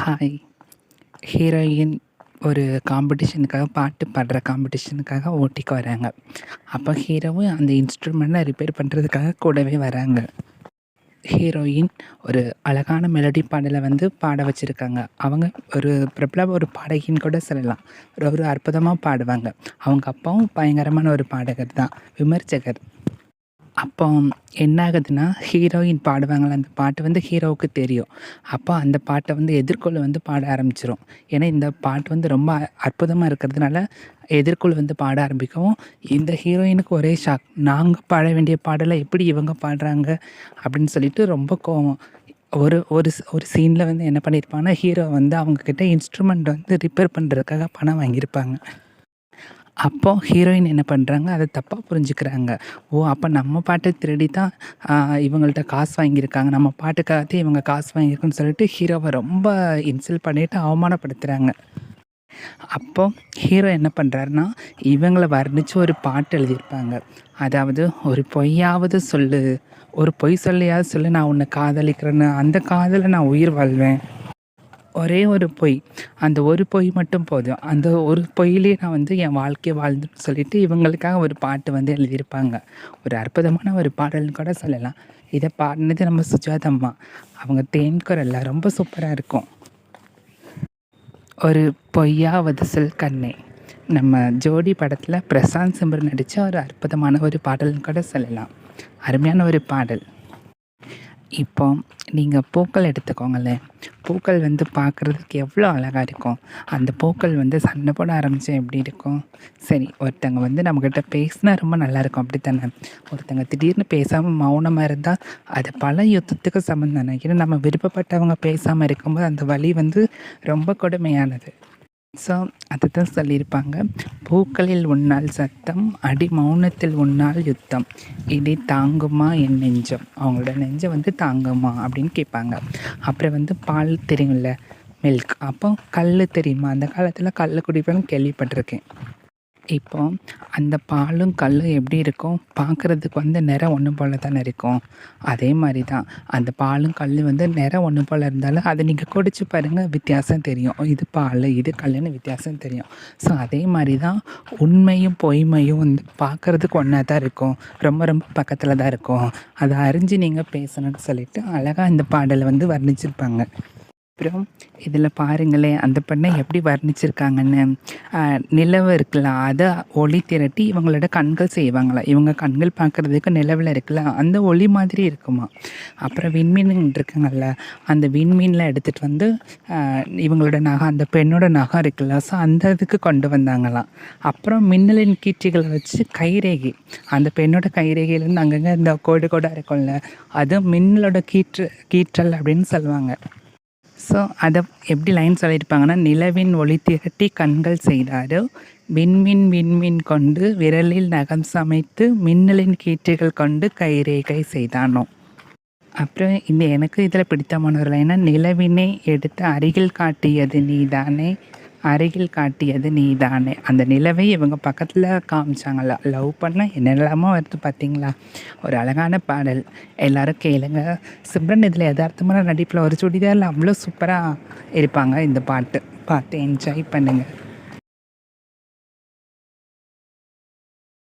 Hi. Heroine ஒரு காம்படிஷனுக்காக பாட்டு பாடுற காம்படிஷனுக்காக ஊட்டிக்கு வராங்க. அப்போ ஹீரோவும் அந்த இன்ஸ்ட்ருமெண்ட்டை ரிப்பேர் பண்ணுறதுக்காக கூடவே வராங்க. ஹீரோயின் ஒரு அழகான மெலடி பாடலை பாட வச்சுருக்காங்க. அவங்க ஒரு பிரபல ஒரு பாடகின்னு கூட சொல்லலாம். ஒரு அற்புதமாக பாடுவாங்க. அவங்க அப்பாவும் பயங்கரமான ஒரு பாடகர் தான், விமர்சகர். அப்போ என்ன ஆகுதுன்னா, ஹீரோயின் பாடுவாங்கள்ல, அந்த பாட்டு ஹீரோவுக்கு தெரியும். அப்போ அந்த பாட்டை எதிர்கொள்ள பாட ஆரம்பிச்சிரும். ஏன்னா இந்த பாட்டு ரொம்ப அற்புதமாக இருக்கிறதுனால எதிர்கொள்ள பாட ஆரம்பிக்கவும், இந்த ஹீரோயினுக்கு ஒரே ஷாக். நாங்கள் பாட வேண்டிய பாடலை எப்படி இவங்க பாடுறாங்க அப்படின்னு சொல்லிட்டு ரொம்ப கோவம். ஒரு ஒரு ஒரு சீனில் என்ன பண்ணியிருப்பாங்கன்னா, ஹீரோ அவங்கக்கிட்ட இன்ஸ்ட்ருமெண்ட் ரிப்பேர் பண்ணுறதுக்காக பணம் வாங்கியிருப்பாங்க. அப்போது ஹீரோயின் என்ன பண்ணுறாங்க, அதை தப்பாக புரிஞ்சுக்கிறாங்க. ஓ, அப்போ நம்ம பாட்டை திருடி தான் இவங்கள்ட்ட காசு வாங்கியிருக்காங்க, நம்ம பாட்டுக்காகத்தே இவங்க காசு வாங்கியிருக்குன்னு சொல்லிட்டு ஹீரோவை ரொம்ப இன்சல்ட் பண்ணிவிட்டு அவமானப்படுத்துகிறாங்க. அப்போது ஹீரோ என்ன பண்ணுறாருன்னா, இவங்கள வர்ணித்து ஒரு பாட்டு எழுதியிருப்பாங்க. அதாவது, ஒரு பொய்யாவது சொல்லு, ஒரு பொய் சொல்லியாவது சொல்லு, நான் உன்னை காதலிக்கிறேன்னு, அந்த காதலை நான் உயிர் வாழ்வேன். ஒரே ஒரு பொய், அந்த ஒரு பொய் மட்டும் போதும், அந்த ஒரு பொய்யிலே நான் என் வாழ்க்கையை வாழ்ந்துன்னு சொல்லிட்டு இவங்களுக்காக ஒரு பாட்டு எழுதியிருப்பாங்க. ஒரு அற்புதமான ஒரு பாடல்னு கூட சொல்லலாம். இதை பாடினது நம்ம சுஜாதம்மா. அவங்க தேன் குரல்ல ரொம்ப சூப்பராக இருக்கும். ஒரு பொய்யாவது சொல் கண்ணே, நம்ம ஜோடி படத்தில் பிரசாந்த் சிம்ரன் நடித்த ஒரு அற்புதமான ஒரு பாடல்னு கூட சொல்லலாம். அருமையான ஒரு பாடல். இப்போ நீங்கள் பூக்கள் எடுத்துக்கோங்களேன். பூக்கள் பார்க்குறதுக்கு எவ்வளோ அழகாக இருக்கும். அந்த பூக்கள் சண்டை போட ஆரம்பித்தா எப்படி இருக்கும்? சரி, ஒருத்தங்க நம்மக்கிட்ட பேசினா ரொம்ப நல்லாயிருக்கும், அப்படி தானே? ஒருத்தங்க திடீர்னு பேசாமல் மௌனமாக இருந்தால் அது பல யுத்தத்துக்கு சமம் தானே. ஏன்னா நம்ம விருப்பப்பட்டவங்க பேசாமல் இருக்கும்போது அந்த வலி ரொம்ப கொடுமையானது. ஸோ அதுதான் சொல்லியிருப்பாங்க. பூக்களில் உன்னால் சத்தம், அடி மௌனத்தில் உன்னால் யுத்தம், இதை தாங்குமா என் நெஞ்சம். அவங்களோட நெஞ்சம் தாங்குமா அப்படின்னு கேட்பாங்க. அப்புறம் பால் தெரியும்ல, மில்க். அப்போ கல் தெரியுமா? அந்த காலத்தில் கல் குடிப்பேன்னு கேள்விப்பட்டிருக்கேன். இப்போ அந்த பாலும் கல்லும் எப்படி இருக்கும்? பார்க்குறதுக்கு நிறம் ஒன்று போல் தானே இருக்கும். அதே மாதிரி தான் அந்த பாலும் கல்லும் நிறம் ஒன்று போல் இருந்தாலும் அதை நீங்கள் குடிச்சு பாருங்கள், வித்தியாசம் தெரியும். இது பால், இது கல்லுன்னு வித்தியாசம் தெரியும். ஸோ அதே மாதிரி தான் உண்மையும் பொய்மையும் பார்க்குறதுக்கு ஒன்றா தான் இருக்கும், ரொம்ப ரொம்ப பக்கத்தில் தான் இருக்கும். அதை அறிஞ்சு நீங்கள் பேசணும்னு சொல்லிட்டு அழகாக இந்த பாடலை வர்ணிச்சிருப்பாங்க. அப்புறம் இதில் பாருங்களேன், அந்த பெண்ணை எப்படி வர்ணிச்சிருக்காங்கன்னு. நிலவு இருக்குல்ல, அதை ஒளி திரட்டி இவங்களோட கண்கள் செய்வாங்களாம். இவங்க கண்கள் பார்க்குறதுக்கு நிலவில் இருக்குல்ல, அந்த ஒளி மாதிரி இருக்குமா. அப்புறம் விண்மீன் இருக்குங்கள்ல, அந்த விண்மீனில் எடுத்துகிட்டு இவங்களோட நகை, அந்த பெண்ணோட நகை இருக்குல்ல, ஸோ அந்த இதுக்கு கொண்டு வந்தாங்களாம். அப்புறம் மின்னலின் கீற்றுகளை வச்சு கைரேகை, அந்த பெண்ணோட கைரேகையிலேருந்து அங்கங்கே இந்த கோடு கோடாக இருக்கும்ல, அது மின்னலோட கீற்றல் அப்படின்னு சொல்லுவாங்க. ஸோ அதை எப்படி லைன் சொல்லியிருப்பாங்கன்னா, நிலவின் ஒளி திரட்டி கண்கள் செய்தாரோ, விண்மீன் விண்மீன் கொண்டு விரலில் நகம் சமைத்து மின்னலின் கீற்றுகள் கொண்டு கைரேகை செய்தானோ. அப்புறம் எனக்கு இதில் பிடித்தமான ஒரு லைனா, நிலவினை எடுத்து அருகில் காட்டியது நீதானே, அருகில் காட்டியது நீதானே. அந்த நிலவை இவங்க பக்கத்தில் காமிச்சாங்கல்ல, லவ் பண்ண என்னெல்லாமோ வருது பார்த்தீங்களா. ஒரு அழகான பாடல், எல்லோரும் கேளுங்க. சிம்ரன் இதில் யதார்த்தமான நடிப்பில் ஒரு சுடிதாரில் அவ்வளோ சூப்பராக இருப்பாங்க. இந்த பாட்டு பார்த்து என்ஜாய் பண்ணுங்கள்.